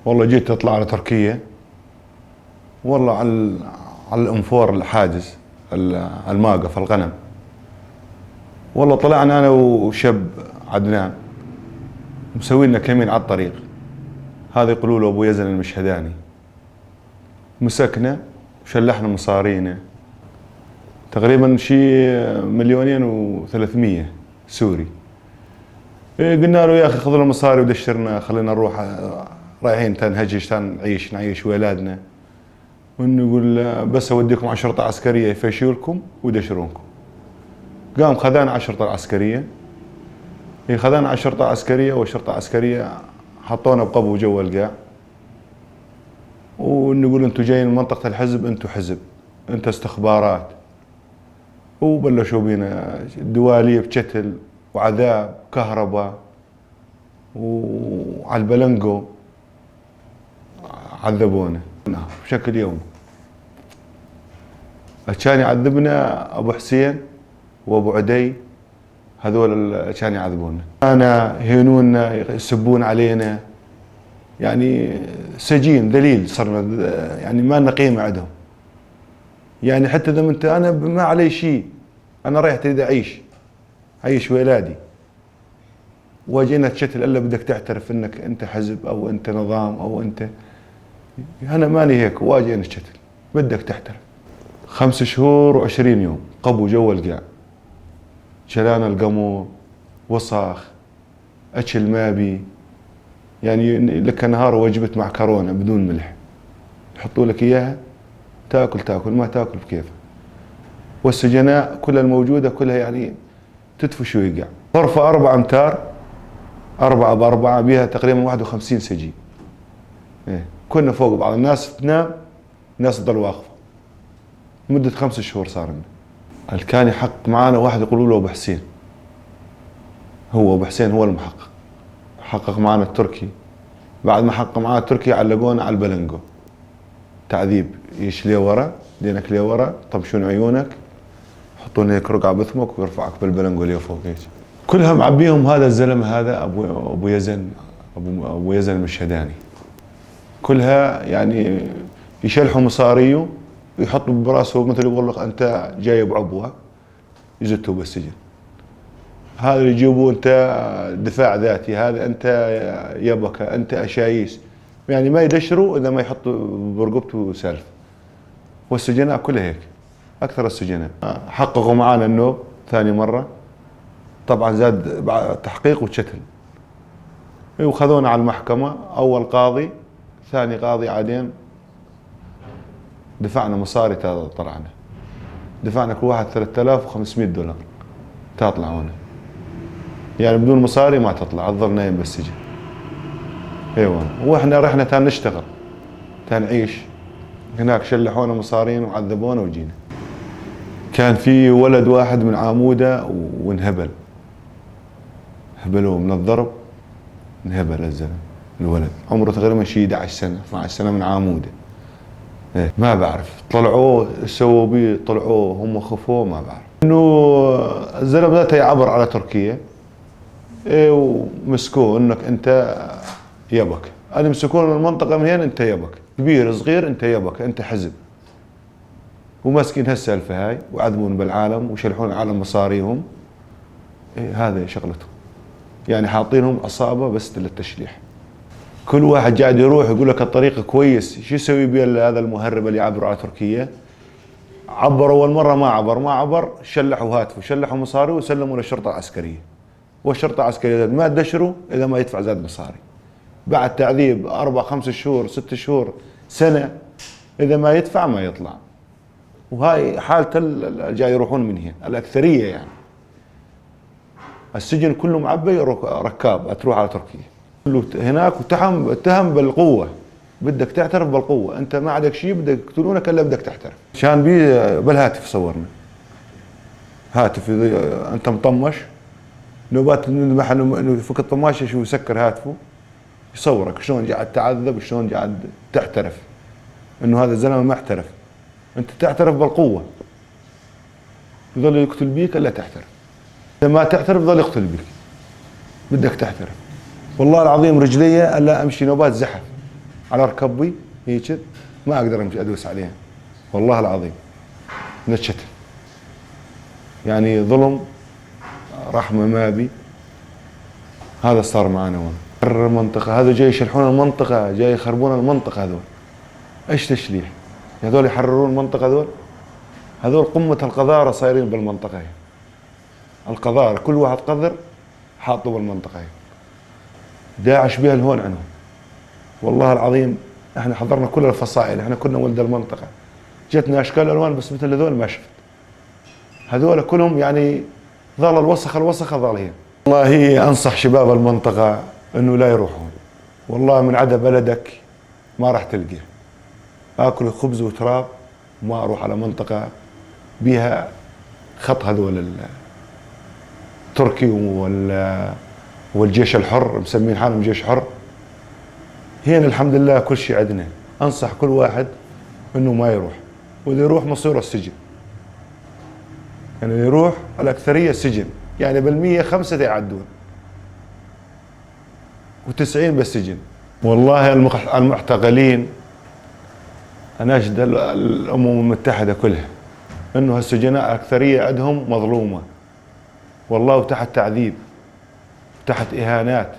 والله جيت اطلع على تركيا، والله على الانفور الحاجز الماقف الغنم. والله طلعنا انا وشاب عدنان مسوي لنا كمين على الطريق، هذا يقولوا له ابو يزن المشهداني. مسكنا وشلحنا مصارينا تقريبا شي 2,300,000 سوري. قلنا له يا اخي خذ لنا مصاري ودشرنا، خلينا نروح رايحين تنهجش نعيش ولادنا، وانه يقول بس اوديكم على شرطه عسكريه يفشيولكم ويدشرونكم. قام خذانا على الشرطه العسكريه، خذانا على الشرطه العسكريه، والشرطه العسكريه حطونا بقبو جوا القاع، ونقول انتم جايين من منطقه الحزب، انتم حزب، انت استخبارات. وبلشوا بينا دواليب شتل وعذاب كهرباء، وعلى البلنجو عذبونا بشكل يومي. كان يعذبنا ابو حسين وابو عدي، هذول كان يعذبونا. انا يهينونا يسبون علينا، يعني سجين ذليل صرنا، يعني ما لنا قيمه عندهم. يعني حتى اذا انا ما علي شيء، انا رايح تريد اعيش ولادي، واجينا تشتل الا بدك تعترف انك انت حزب او انت نظام او انت. انا ماني هيك، واجينا تشتل بدك تعترف. 5 شهور و20 يوم قبو جوا القاع، شلانا القمور، وصاخ، اكل ما بي، يعني لك نهار وجبه معكرونه بدون ملح، يحطوا لك اياها تاكل، ما تاكل بكيفك. والسجناء كلها الموجوده كلها يعني تدفش ويقع. غرفه 4 أمتار، 4 ب4 بها تقريبا 51 سجين. كنا فوق بعض، الناس تنام، الناس تضل واقفه. مده 5 شهور صار لنا. كان يحقق معانا واحد يقولوا له ابو حسين، هو ابو حسين هو المحقق، حقق معانا التركي. بعد ما حقق معانا التركي علقونا على البلنجو، تعذيب، يشلي ورا دينك لي ورا، طبشون عيونك، يحطون هيك رقعه بثمك ويرفعك بالبلنجو اللي فوق هيك. كلها معبيهم هذا الزلمه، هذا ابو يزن المشهداني. كلها يعني يشلحوا مصاريه ويحطوا براسه مثل يقول لك انت جايب عبوه، يزتوا بالسجن. هذا اللي يجيبوه انت دفاع ذاتي، هذا انت يبكى، انت اشايس، يعني ما يدشروا اذا ما يحطوا برقبته سالفه. والسجناء كلها هيك، اكثر السجناء. حققوا معانا النوب ثاني مره، طبعا زاد بعد تحقيق وشتل، وخذونا على المحكمه. اول قاضي، ثاني قاضي، عادين دفعنا مصاري طلعنا، دفعنا كل واحد $3,500 تطلعونا، يعني بدون مصاري ما تطلع، تظل نايم بالسجن. ايوه، واحنا رحنا تان نشتغل، تان نعيش هناك، شلحونا مصارين وعذبونا وجينا. كان في ولد واحد من عاموده وانهبل، هبلوه من الضرب، انهبل الزلمه الولد، عمره تقريبا شي 11 سنه 12 سنه، من عاموده. ما بعرف طلعوه سووا بيه، طلعوه هم خفوه، ما بعرف. انه الزلمه ذاته يعبر على تركيا، ومسكوه انك انت يبك. انا مسكوه من المنطقه من هنا، انت يبك، كبير صغير انت يبك، انت حزب. وماسكين هالسالفه هاي، وعذبون بالعالم ويشلحون العالم مصاريهم. هذا شغلتهم، يعني حاطينهم عصابه بس للتشليح. كل واحد قاعد يروح يقول لك الطريق كويس، شو يسوي بيه هذا المهرب اللي يعبروا على تركيا؟ عبر اول مره ما عبر، شلحوا هاتفه، شلحوا مصاري وسلموا للشرطه العسكريه. والشرطه العسكريه ما تدشروا اذا ما يدفع زاد مصاري. بعد تعذيب 4 5 شهور 6 شهور سنه، اذا ما يدفع ما يطلع. وهاي حالة جاي يروحون من هنا الاكثريه، يعني السجن كله معبي ركاب تروح على تركيا. كله هناك اتهم بالقوه، بدك تعترف بالقوه، انت ما عندك شيء بدك يقتلونك الا بدك تعترف. كان بي بالهاتف صورنا، هاتف انت مطمش، نوبات نذبح انه يفك الطماشه، شو يسكر هاتفه يصورك شلون قاعد تعذب، شلون قاعد تعترف انه هذا الزلمه ما اعترف. انت تعترف بالقوه، يظل يقتل بيك الا تعترف. اذا ما تعترف يظل يقتل بيك، بدك تعترف. والله العظيم رجلي الا امشي نوبات زحف على ركبي هيك ما اقدر امشي ادوس عليها، والله العظيم نتشتم. يعني ظلم، رحمه ما بي. هذا صار معنا هون. حرر المنطقه، هذا جاي يشلحون المنطقه، جاي يخربون المنطقه. هذول ايش تشليح؟ هذول يحررون المنطقه؟ هذول قمه القذاره صايرين بالمنطقه هي. القذاره كل واحد قذر حاطه بالمنطقه هي. داعش بها الهون عنهم. والله العظيم احنا حضرنا كل الفصائل، احنا كنا ولد المنطقه. جتنا اشكال الوان بس مثل هذول ما شفت. هذول كلهم يعني ظل الوسخه ظل هي. والله انصح شباب المنطقه انه لا يروحون. والله من عدا بلدك ما راح تلقى. اكل خبز وتراب وما اروح على منطقه بها خط هذول التركي والجيش الحر، مسمين حالهم جيش حر. هنا الحمد لله كل شيء عندنا. انصح كل واحد انه ما يروح، واذا يروح مصيره السجن. يعني يروح الاكثريه السجن، يعني بالمية 5 يعدون و90 بالسجن. والله المعتقلين اناشد الامم المتحده كلها انه هالسجناء اكثريه عندهم مظلومه، والله وتحت تعذيب وتحت اهانات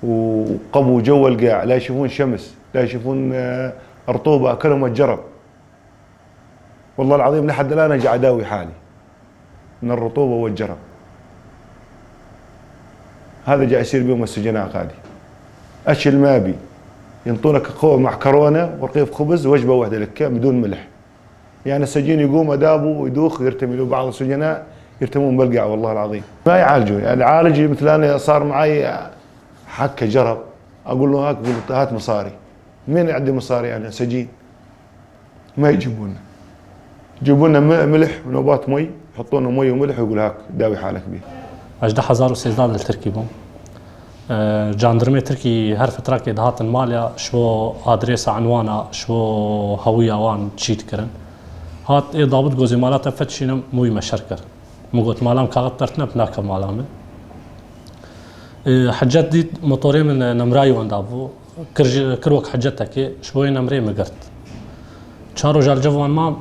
وقبو جو القاع، لا يشوفون شمس، لا يشوفون رطوبه، اكلهم الجرب. والله العظيم لحد الان انا قاعد اداوي حالي من الرطوبه والجرب. هذا جاي يصير بهم السجناء غادي. اكل ما بي، ينطونك معكرونه ورغيف خبز وجبه واحده لك بدون ملح. يعني السجين يقوم ادابه ويدوخ ويرتمي له. بعض السجناء يرتمون بالقاع والله العظيم ما يعالجوا. يعني العالج مثل انا صار معي حكه جرب، اقول له هاك، يقول هات مصاري. مين عندي مصاري؟ انا سجين. ما يجيبون لنا، يجيبون لنا ملح ونوبات مي، يحطون لنا مي وملح ويقول هاك داوي حالك به. 18000 سيزداد التركي بون جاندرمي تركي هر فترة كده هاتن ماليا شو ادريس عنوانا شو هوية وان تشيت كرن هات اي ضابط جوزي مالات فتشينم موي مشركر موقت مالام كاغبترتنا بناك مالامه حجات دي موتوري من نمراي واندابو كروك حجتك شوي نمري مقرت شارو جال جوان ما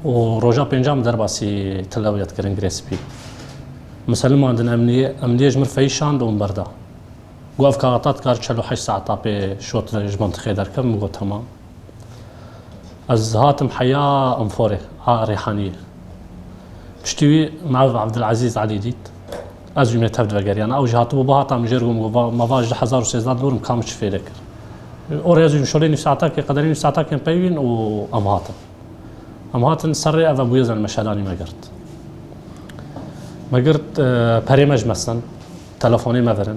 وروجا بينجام درباسي تلاويات كرن جريسبي مسلم عندنا امنيه جمر فيشان دوم بردا قاف كاغطات كار تشلو 8 ساعات طابي شوط منطقه دركب مقول تمام از هاتم حياه انفوري ريحانيه بشتوي مع عبد العزيز علي ديت از يوم تهد بقريانا او جهاتو بهاتا مجرغم ما فاج 1600 دور مكامش في ذكر اوريز شولين ساعتك قدرين ساعتك بيوين امهاتن سري ابو بويزن المشهداني ما قرت بريمج مثلا تلفوني مثلا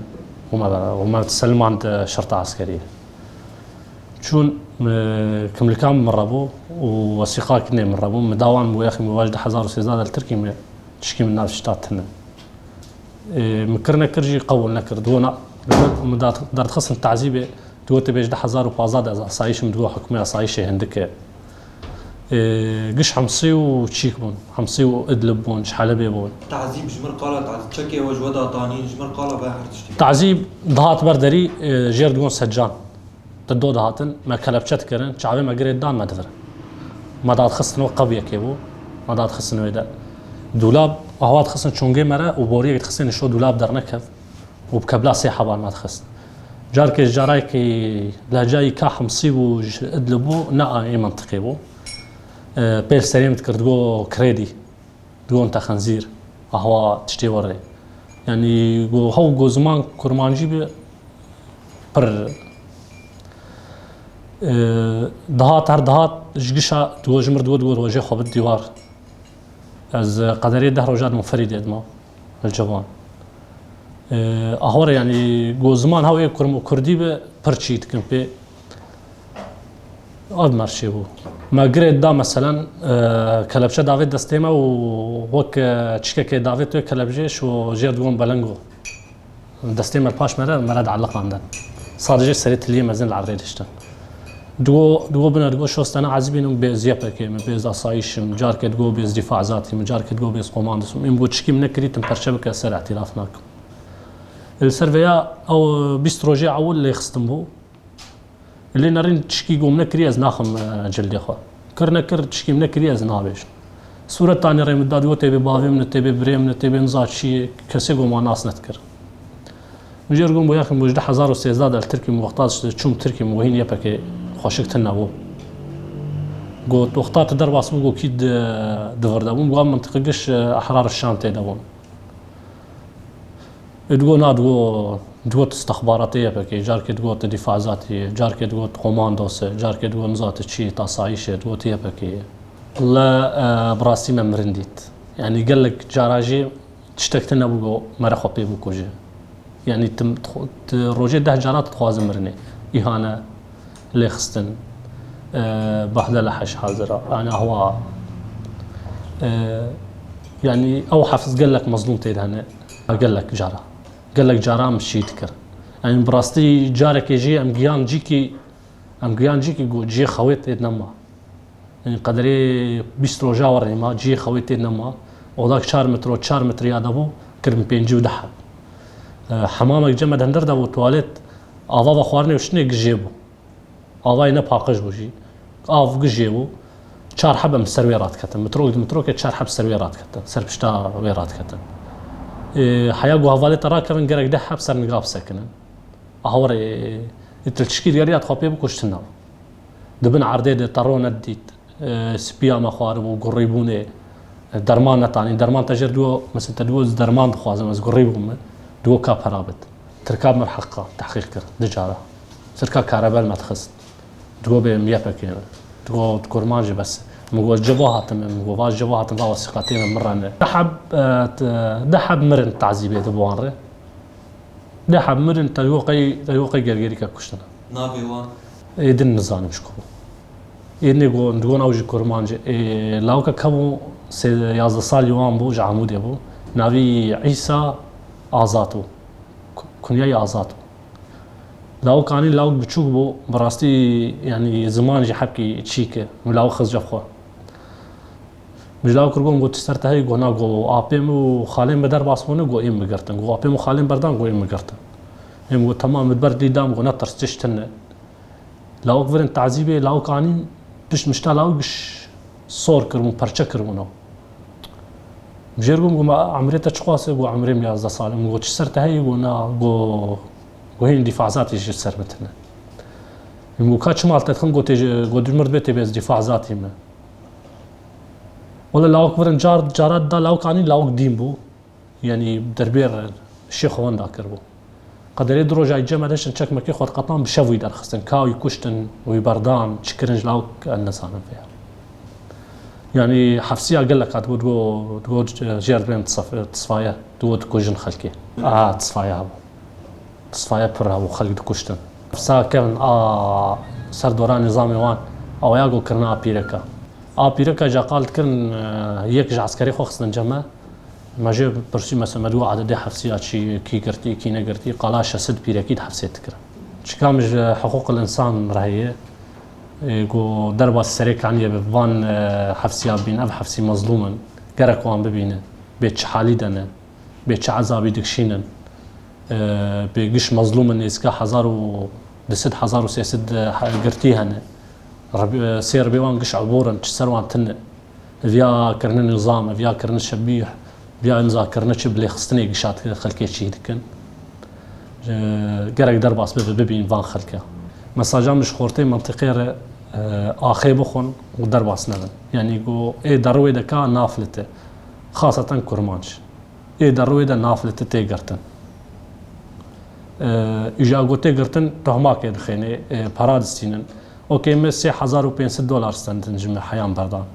وما تسلم عند شرطة عسكرية شون كم مربو ووثيقة كني مربو مداوان وياخي مواجد 1600 التركي تشكي من الناس شتاتنا مكرنا كرجي قول نكر دونا دار تخصن التعذيب دوت بيجد 1000 وبازاد اصايش مدو حكومه اصايش هندك قش حمصي وتشيك بون حمصي وادلب بون شحال بيبون تعذيب جمر قالت على تشكي وجودا طاني جمر قال باهر تشتي تعذيب ضهات بردري جير دون سجان تدو دهاتن ما كلبشت كرن شعبي ما قريت دان ما دفر ما دات خصن وقبيه كيبو ما دات خصن ويدا دولاب اهوات خصن شونجي مره وبوريه تخصن شو دولاب درنكف وبكبلا صيحه بان ما تخص جارك جارايكي لا جاي كحمصي وادلبو نا اي منطقي بو بير سريم تكردو كريدي دو انت خنزير اهوا تشتي وري يعني جو هو جو زمان كرمانجي بر دهات هر دهات جقشا دو جمر دو وجه خو بالديوار از قدريه ده رجال منفرد يدما الجوان اهور يعني جو زمان هاوي كردي برشيت كمبي ادمرشي بو ما قريت دا مثلا كلبشه دافيد دستيما ووك تشكي دافيد تو كلبجيش وجير دون بلنغو دستيما باش مراد علق عندن صار جي سريت لي مازن العريد اشتن دو بنا دو شو استنا عزبين بزيابك من بيز اصايش مجارك دو بيز دفاع ذاتي مجارك دو بيز قوماندس من بو تشكي من كريت مبرشبك سر اعترافناك السيرفيا او بيستروجي اول اللي يخصتم بو اللي نرين تشكي قوم نكري از ناخم جلدي خو كرنا كر تشكي نكري از نابش صورة تاني ريم داد و تبي باوي من تبي بريم من تبي نزات شي كسي قوم ناس نتكر مجر قوم وياك مجد 1013 التركي وقتاش تشوم تركي وهين يبك خوشكتنا بو قلت وقتات درباس بو كيد دفردا بو قام منطقه قش احرار الشام تيدون تقول تقول استخباراتيه بكي جارك تقول دفاع ذاتي جارك تقول كوماندوس جارك تقول نزات شي تصايش تقول بكي لا براسي مرنديت يعني قال لك جاراجي تشتكتنا بو مرخو بي بوكوجي يعني روجي ده جارات تخوازم مرني اهانه ليخستن بحدة لحش حاضرة يعني هو يعني أو حافظ قال لك مظلوم تيد هنا قال لك جارة مش يذكر يعني براستي جارك يجي أم جيان جيكي جو جي خويت تيد نما يعني قدري 20 روجا ورني ما جي خويت تيد نما وذاك 4 متر يا دبو كرم بينجي ودحب حمامك جمد هندر دبو تواليت آوا خوارني وشني جيبو آوای نپاقش بوجی آو گجیو 4 حبه مسرویرات کتن مترو که 4 حب سرویرات کتن سر پشتا ویرات کتن حیا گو حوالی ترا کردن گرگ 10 حب سر نقاب سکنن اهور التشكيل يريات خابي بكشتنا دبن عرديد طرون الديت سبيا مخارب وقريبونه درمان تاني درمان تجر دو مثلا تدوز درمان خوازم از قريبهم دو كاب هرابت تركاب مرحقه تحقيق كر دجاره سركا كهرباء ما تخص دو بميابا كده دو كورمانجي بس مقول جواهاتم مقول جواهاتم ضاو ثقتين مرة دحب مرن تعذيبه دبوانره دحب مرن تيوقي غيرغيري كشتنا نافي وان يدن نظام مشكو يني نقول اوجي كورمانجي لاوكا كمو يازد سال يوان بو جعمود يبو نافي عيسى آزاتو كنياي آزاتو لاو كاني لاو بتشوك بو براستي يعني زمان جي حبكي تشيكه ولاو خز جفخو مجلاو كرغون قلت سرتهي قونا قو آبيم وخالين بدر باسمونه قو إيم مقرتن قو آبيم وخالين بردان قو إيم مقرتن إيم قو تمام مدبردي دام قو نطر ستشتن لاو كفرن تعذيبه لاو كاني بش مشتا لاو بش صور كرمون پرچه كرمونو مجير قو عمريتا چخواسه قو عمريم 11 سالم قو تسرتهي قونا قو هين دفاع ذاتي يجي سر متنا يمو كاتش مالت تخن قو تيجي قو دمرد بيتي بيز دفاع ذاتي ما ولا لاوك برن جارات دا لاوك عني لاوك دين بو يعني دربير الشيخ وان داكر بو قدر يدرو جاي جمع دشن تشك مكي خود قطان بشوي دار خستن كاو يكشتن ويبردان تشكرنج لاوك النسان فيها يعني حفصية قال لك تقول جير بين تصفايا تقول كوجن خلكي تصفايا تصفايا برا وخلق دكشتن فسا كان سر دوران نظامي وان او ياغو كرنا بيركا بيركا جا قالت كرن يك عسكري خو خصنا جمع ما جا برسي مثلا مدو عدد حفصيات شي كي قرتي كي نقرتي قلاش سد بيركيد حفصيت كر شكامج حقوق الانسان راهي يقو دربا السريك عني بفان حفصيا بين اب حفصي مظلوما قركوان ببينه بيت حالي دنا بيت عذابي دكشينن بيقش مظلوما اسكا حزارو دسد حزارو سيسد قرتي هنا سير بيوان قش عبورا تسروان تن فيا كرن نظام فيا كرن شبيح فيا انزا كرن شبلي خصني قشات خلكي شي دكن قرق درباس ببين فان خلكه مساجان مش خورتي منطقيه اخي بخون ودرباس نبن يعني جو اي دروي دكا نافلته خاصه كرمانش اي دروي دا نافلته تيغرتن اجا گوته گرتن تهما که دخینه پارادستینن اوکی من $3500 استندن جمع حیام بردان